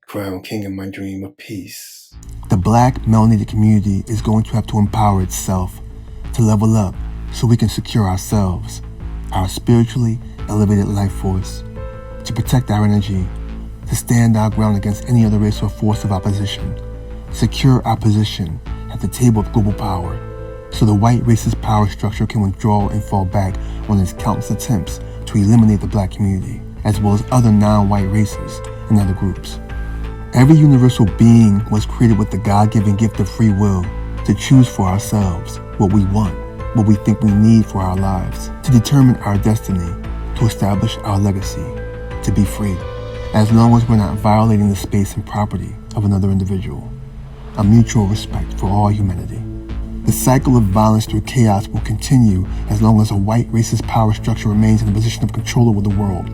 Crown King in my dream of peace. The Black melanated community is going to have to empower itself to level up so we can secure ourselves, our spiritually elevated life force, to protect our energy, to stand our ground against any other race or force of opposition, secure our position at the table of global power, so the white racist power structure can withdraw and fall back on its countless attempts to eliminate the Black community, as well as other non-white races and other groups. Every universal being was created with the God-given gift of free will to choose for ourselves what we want, what we think we need for our lives, to determine our destiny, to establish our legacy, to be free, as long as we're not violating the space and property of another individual. A mutual respect for all humanity. The cycle of violence through chaos will continue as long as a white racist power structure remains in a position of control over the world.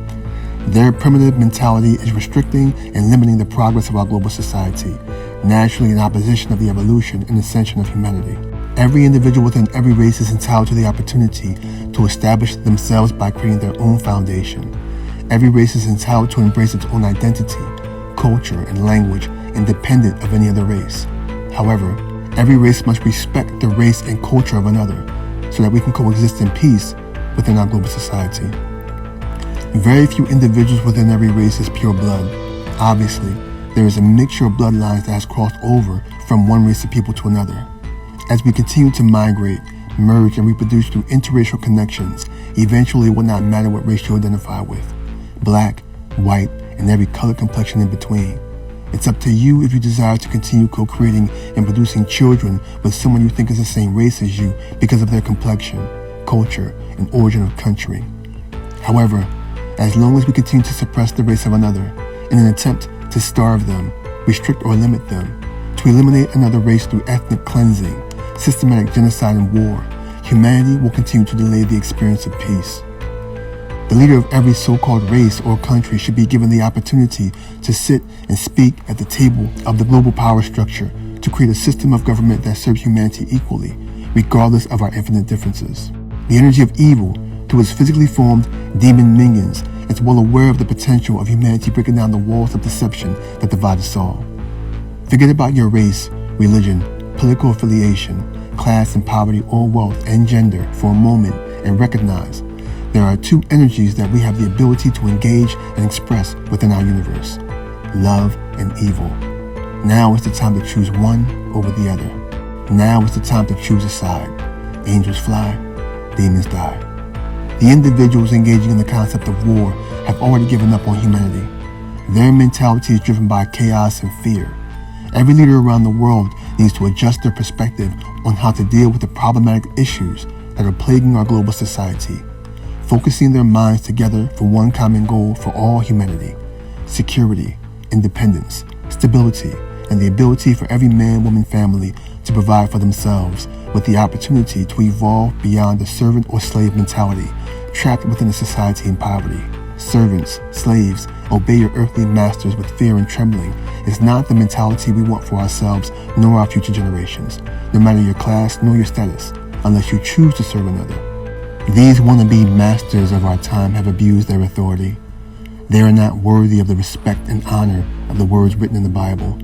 Their primitive mentality is restricting and limiting the progress of our global society, naturally in opposition of the evolution and ascension of humanity. Every individual within every race is entitled to the opportunity to establish themselves by creating their own foundation. Every race is entitled to embrace its own identity, culture, and language independent of any other race. However, every race must respect the race and culture of another so that we can coexist in peace within our global society. Very few individuals within every race is pure blood. Obviously, there is a mixture of bloodlines that has crossed over from one race of people to another. As we continue to migrate, merge, and reproduce through interracial connections, eventually it will not matter what race you identify with. Black, white, and every color complexion in between. It's up to you if you desire to continue co-creating and producing children with someone you think is the same race as you because of their complexion, culture, and origin of country. However, as long as we continue to suppress the race of another in an attempt to starve them, restrict or limit them, to eliminate another race through ethnic cleansing, systematic genocide and war, humanity will continue to delay the experience of peace. The leader of every so-called race or country should be given the opportunity to sit and speak at the table of the global power structure to create a system of government that serves humanity equally, regardless of our infinite differences. The energy of evil, through its physically formed demon minions, is well aware of the potential of humanity breaking down the walls of deception that divide us all. Forget about your race, religion, political affiliation, class and poverty or wealth and gender for a moment and recognize there are two energies that we have the ability to engage and express within our universe: love and evil. Now is the time to choose one over the other. Now is the time to choose a side. Angels fly, demons die. The individuals engaging in the concept of war have already given up on humanity. Their mentality is driven by chaos and fear. Every leader around the world needs to adjust their perspective on how to deal with the problematic issues that are plaguing our global society, focusing their minds together for one common goal for all humanity: security, independence, stability, and the ability for every man, woman, family to provide for themselves with the opportunity to evolve beyond the servant or slave mentality trapped within a society in poverty. Servants, slaves, obey your earthly masters with fear and trembling is not the mentality we want for ourselves nor our future generations, no matter your class nor your status, unless you choose to serve another. These wannabe masters of our time have abused their authority. They are not worthy of the respect and honor of the words written in the Bible.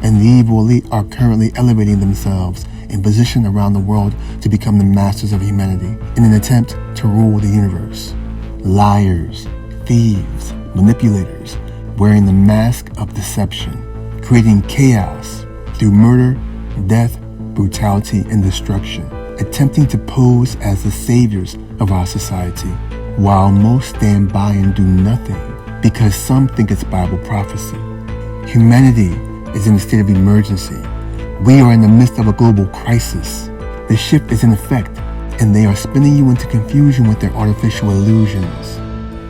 And the evil elite are currently elevating themselves in position around the world to become the masters of humanity in an attempt to rule the universe. Liars, thieves, manipulators, wearing the mask of deception, creating chaos through murder, death, brutality, and destruction, attempting to pose as the saviors of our society, while most stand by and do nothing because some think it's Bible prophecy. Humanity is in a state of emergency. We are in the midst of a global crisis. The shift is in effect, and they are spinning you into confusion with their artificial illusions.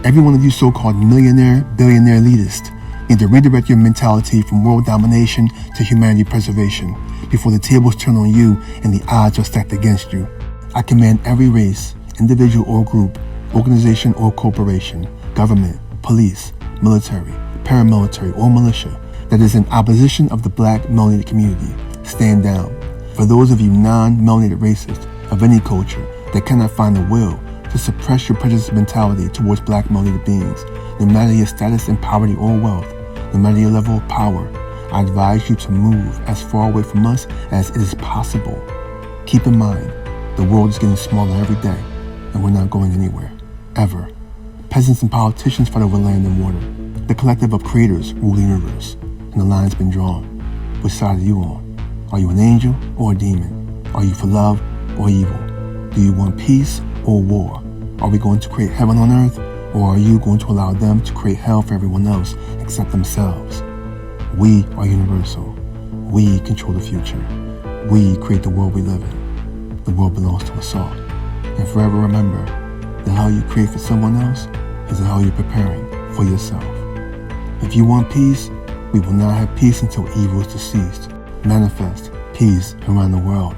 Every one of you so-called millionaire, billionaire elitists need to redirect your mentality from world domination to humanity preservation before the tables turn on you and the odds are stacked against you. I command every race, individual or group, organization or corporation, government, police, military, paramilitary, or militia that is in opposition of the Black melanated community, stand down. For those of you non-melanated racists of any culture that cannot find the will to suppress your prejudiced mentality towards Black melanated beings, no matter your status in poverty or wealth, No matter your level of power, I advise you to move as far away from us as it is possible. Keep in mind, the world is getting smaller every day, and we're not going anywhere, ever. Peasants and politicians fight over land and water. The collective of creators rule the universe, and the line's been drawn. Which side are you on? Are you an angel or a demon? Are you for love or evil? Do you want peace or war? Are we going to create heaven on earth, or are you going to allow them to create hell for everyone else except themselves? We are universal. We control the future. We create the world we live in. The world belongs to us all. And forever remember, the hell you create for someone else is the hell you're preparing for yourself. If you want peace, we will not have peace until evil is deceased. Manifest peace around the world